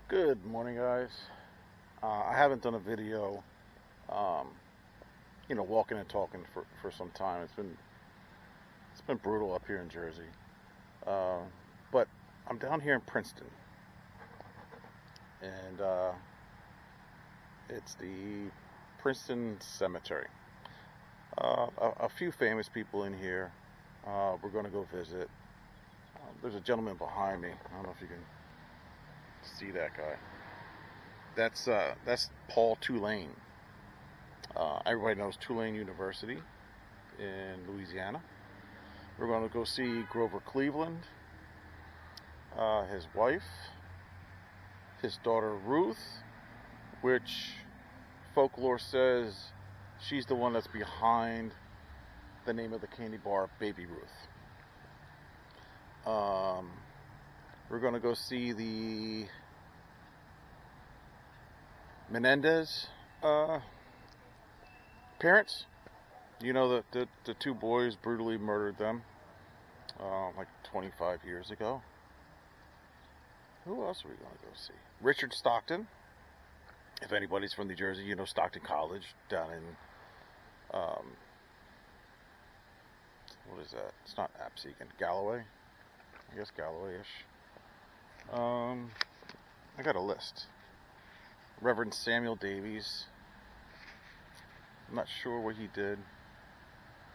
Good morning, guys. I haven't done a video, um, walking and talking for some time. It's been brutal up here in Jersey, uh, but I'm down here in Princeton, and it's the Princeton Cemetery. A few famous people in here. We're going to go visit. There's a gentleman behind me. I don't know if you can see that guy. That's Paul Tulane. Everybody knows Tulane University in Louisiana. We're going to go see Grover Cleveland, his wife, his daughter Ruth, which folklore says she's the one that's behind the name of the candy bar, Baby Ruth. We're going to go see the Menendez parents. You know, the two boys brutally murdered them like 25 years ago. Who else are we going to go see? Richard Stockton. If anybody's from New Jersey, you know Stockton College down in, what is that? It's not Absecon. Galloway? I guess Galloway-ish. I got a list. Reverend Samuel Davies. I'm not sure what he did,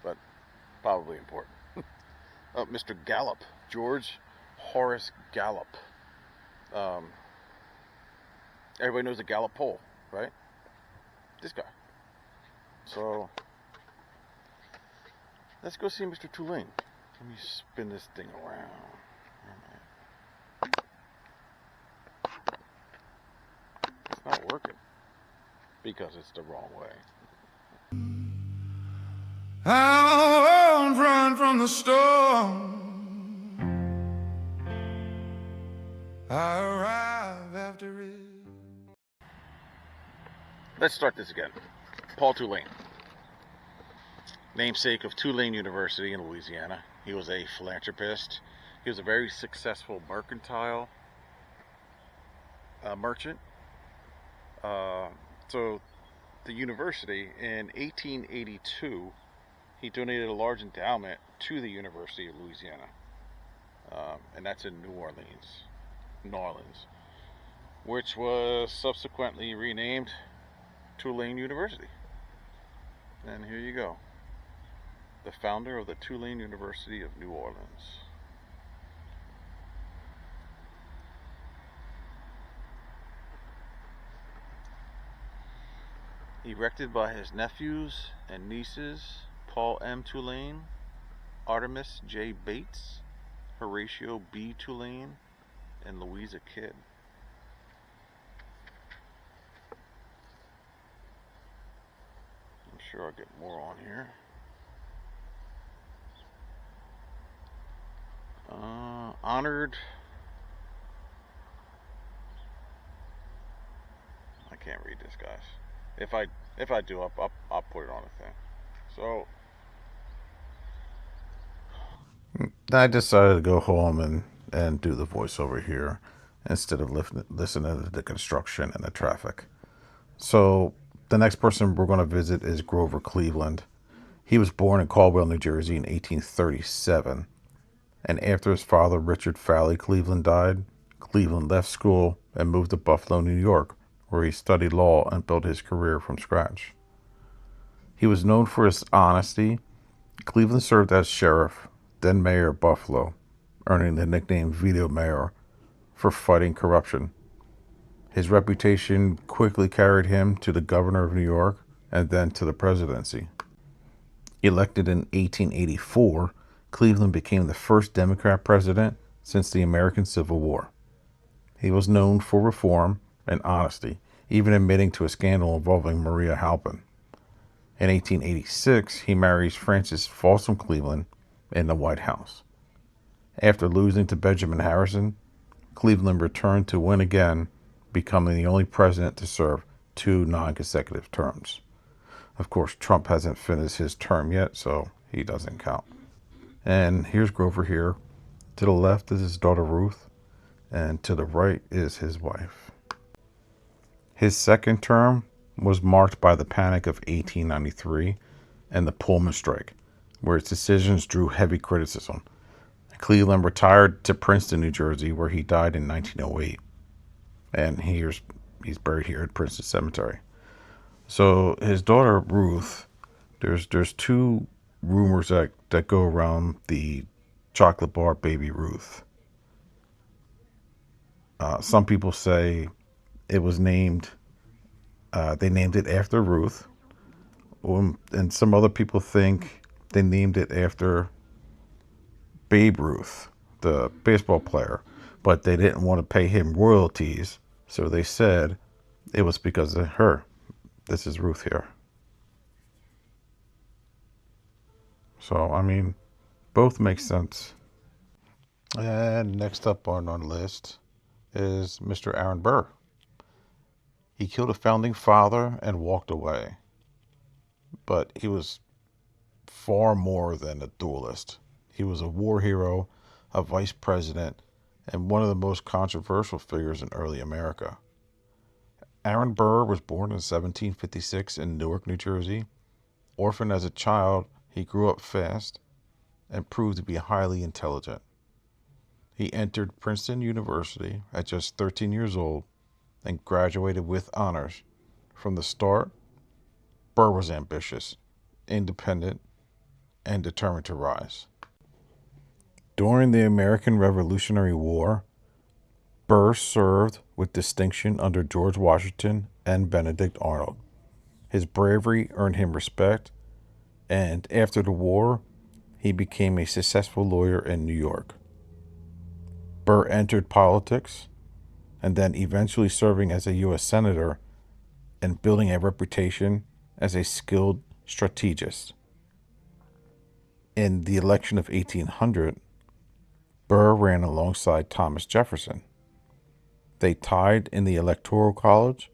but probably important. Mr. Gallup, George Horace Gallup. Everybody knows the Gallup poll, right? This guy. So, let's go see Mr. Tulane. Let me spin this thing around. It's not working because it's the wrong way. I won't run from the storm. I arrive after it. Let's start this again. Paul Tulane, namesake of Tulane University in Louisiana. He was a philanthropist. He was a very successful mercantile merchant. So the university in 1882, he donated a large endowment to the University of Louisiana, and that's in New Orleans, which was subsequently renamed Tulane University. And here you go, the founder of the Tulane University of New Orleans. Erected by his nephews and nieces, Paul M. Tulane, Artemis J. Bates, Horatio B. Tulane, and Louisa Kidd. I'm sure I'll get more on here. Honored. I can't read this, guys. If I do, I'll put it on a thing. So I decided to go home and do the voiceover here instead of listening to the construction and the traffic. So the next person we're going to visit is Grover Cleveland. He was born in Caldwell, New Jersey in 1837. And after his father, Richard Falley Cleveland, died, Cleveland left school and moved to Buffalo, New York, where he studied law and built his career from scratch. He was known for his honesty. Cleveland served as sheriff, then mayor of Buffalo, earning the nickname Veto Mayor for fighting corruption. His reputation quickly carried him to the governor of New York and then to the presidency. Elected in 1884, Cleveland became the first Democrat president since the American Civil War. He was known for reform and honesty, even admitting to a scandal involving Maria Halpin. In 1886, he marries Frances Folsom Cleveland in the White House. After losing to Benjamin Harrison, Cleveland returned to win again, becoming the only president to serve 2 non-consecutive terms. Of course, Trump hasn't finished his term yet, so he doesn't count. And here's Grover here. To the left is his daughter Ruth, and to the right is his wife. His second term was marked by the Panic of 1893 and the Pullman Strike, where his decisions drew heavy criticism. Cleveland retired to Princeton, New Jersey, where he died in 1908, and he's buried here at Princeton Cemetery. So his daughter Ruth, there's two rumors that go around the chocolate bar Baby Ruth. Some people say it was named. They named it after Ruth, and some other people think they named it after Babe Ruth, the baseball player, but they didn't want to pay him royalties, so they said it was because of her. This is Ruth here. So, I mean, both make sense. And next up on our list is Mr. Aaron Burr. He killed a founding father and walked away, but he was far more than a duelist. He was a war hero, a vice president, and one of the most controversial figures in early America. Aaron Burr was born in 1756 in Newark, New Jersey. Orphaned as a child, he grew up fast and proved to be highly intelligent. He entered Princeton University at just 13 years old and graduated with honors. From the start, Burr was ambitious, independent, and determined to rise. During the American Revolutionary War, Burr served with distinction under George Washington and Benedict Arnold. His bravery earned him respect, and after the war, he became a successful lawyer in New York. Burr entered politics and then eventually serving as a U.S. Senator and building a reputation as a skilled strategist. In the election of 1800, Burr ran alongside Thomas Jefferson. They tied in the Electoral College,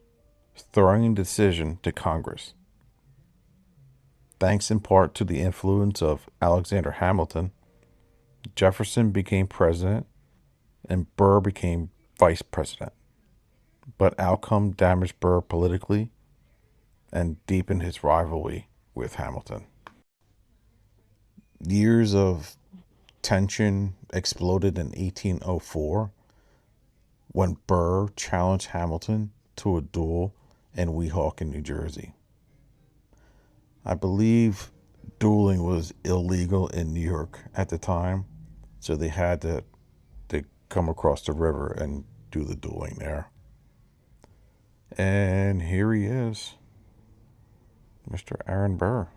throwing the decision to Congress. Thanks in part to the influence of Alexander Hamilton, Jefferson became president and Burr became vice president. But outcome damaged Burr politically and deepened his rivalry with Hamilton. Years of tension exploded in 1804 when Burr challenged Hamilton to a duel in Weehawken, New Jersey. I believe dueling was illegal in New York at the time, so they had to come across the river and do the dueling there. And here he is, Mr. Aaron Burr.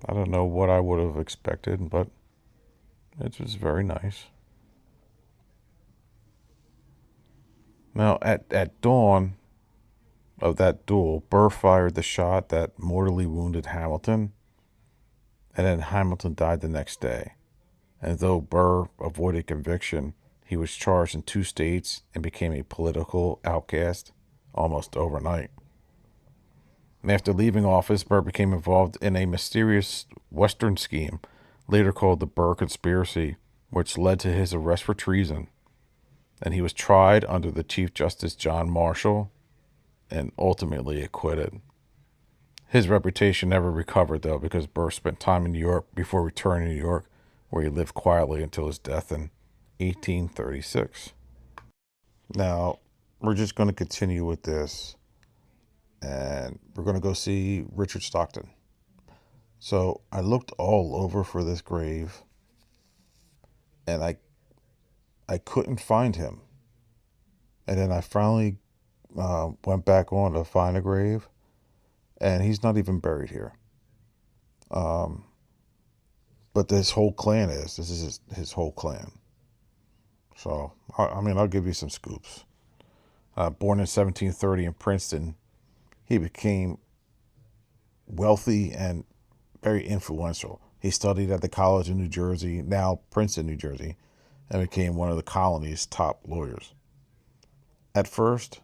I don't know what I would have expected, but it was very nice. Now, at dawn of that duel, Burr fired the shot that mortally wounded Hamilton, and then Hamilton died the next day. And though Burr avoided conviction, he was charged in 2 states and became a political outcast almost overnight. And after leaving office, Burr became involved in a mysterious Western scheme, later called the Burr Conspiracy, which led to his arrest for treason. And he was tried under the Chief Justice John Marshall and ultimately acquitted. His reputation never recovered, though, because Burr spent time in New York before returning to New York, where he lived quietly until his death in 1836. Now, we're just going to continue with this, and we're going to go see Richard Stockton. So I looked all over for this grave, and I couldn't find him. And then I finally went back on to find a grave, and he's not even buried here. But this whole clan is. This is his whole clan. So, I mean, I'll give you some scoops. Born in 1730 in Princeton, he became wealthy and very influential. He studied at the College of New Jersey, now Princeton, New Jersey, and became one of the colony's top lawyers. At first,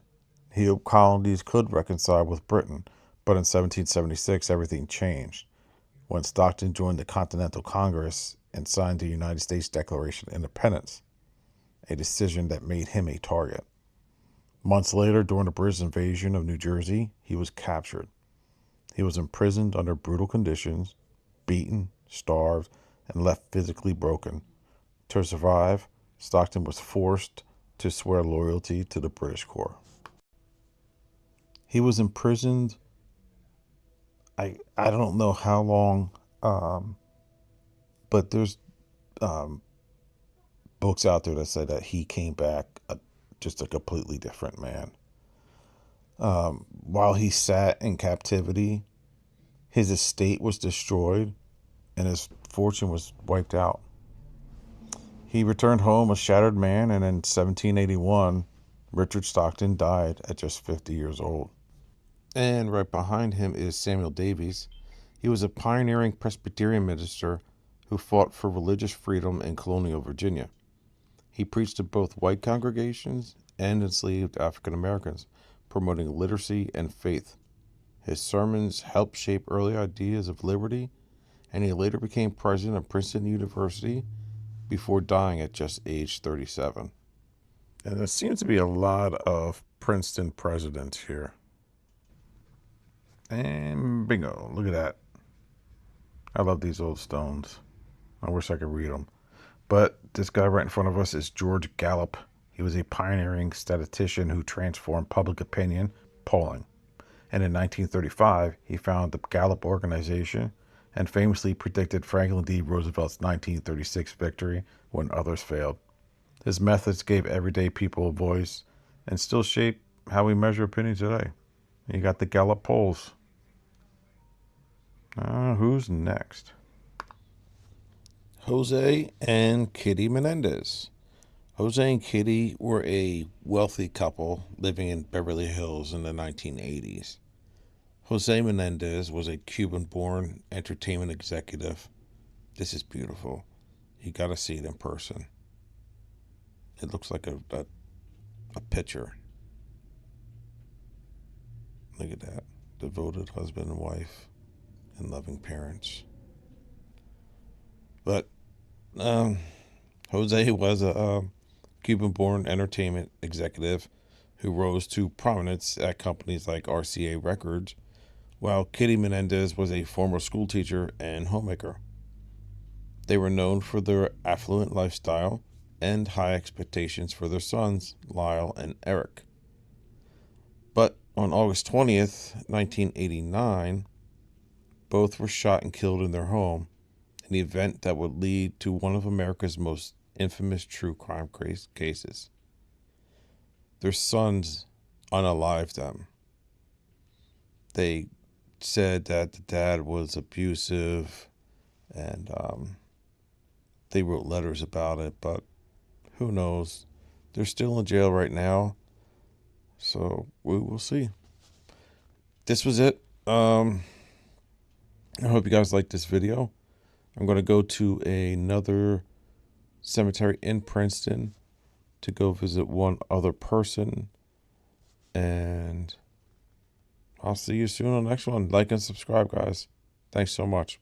he hoped colonies could reconcile with Britain, but in 1776, everything changed when Stockton joined the Continental Congress and signed the United States Declaration of Independence, a decision that made him a target. Months later, during the British invasion of New Jersey, he was captured. He was imprisoned under brutal conditions, beaten, starved, and left physically broken. To survive, Stockton was forced to swear loyalty to the British Corps. He was imprisoned, I don't know how long, um, but there's um, books out there that say that he came back just a completely different man. While he sat in captivity, his estate was destroyed and his fortune was wiped out. He returned home a shattered man, and in 1781, Richard Stockton died at just 50 years old. And right behind him is Samuel Davies. He was a pioneering Presbyterian minister who fought for religious freedom in colonial Virginia. He preached to both white congregations and enslaved African Americans, promoting literacy and faith. His sermons helped shape early ideas of liberty, and he later became president of Princeton University before dying at just age 37. And there seems to be a lot of Princeton presidents here. And bingo, look at that. I love these old stones. I wish I could read them. But this guy right in front of us is George Gallup. He was a pioneering statistician who transformed public opinion polling. And in 1935, he founded the Gallup organization and famously predicted Franklin D. Roosevelt's 1936 victory when others failed. His methods gave everyday people a voice and still shape how we measure opinion today. You got the Gallup polls. Who's next? Jose and Kitty Menendez. Jose and Kitty were a wealthy couple living in Beverly Hills in the 1980s. Jose Menendez was a Cuban-born entertainment executive. This is beautiful. You got to see it in person. It looks like a picture. Look at that. Devoted husband and wife and loving parents. But Jose was a Cuban-born entertainment executive who rose to prominence at companies like RCA Records, while Kitty Menendez was a former schoolteacher and homemaker. They were known for their affluent lifestyle and high expectations for their sons, Lyle and Eric. But on August 20th, 1989, both were shot and killed in their home, an event that would lead to one of America's most infamous true crime cases. Their sons unalived them. They said that the dad was abusive, and they wrote letters about it, but who knows? They're still in jail right now, so we will see. This was it. I hope you guys liked this video. I'm going to go to another cemetery in Princeton to go visit one other person, and I'll see you soon on the next one. Like and subscribe, guys. Thanks so much.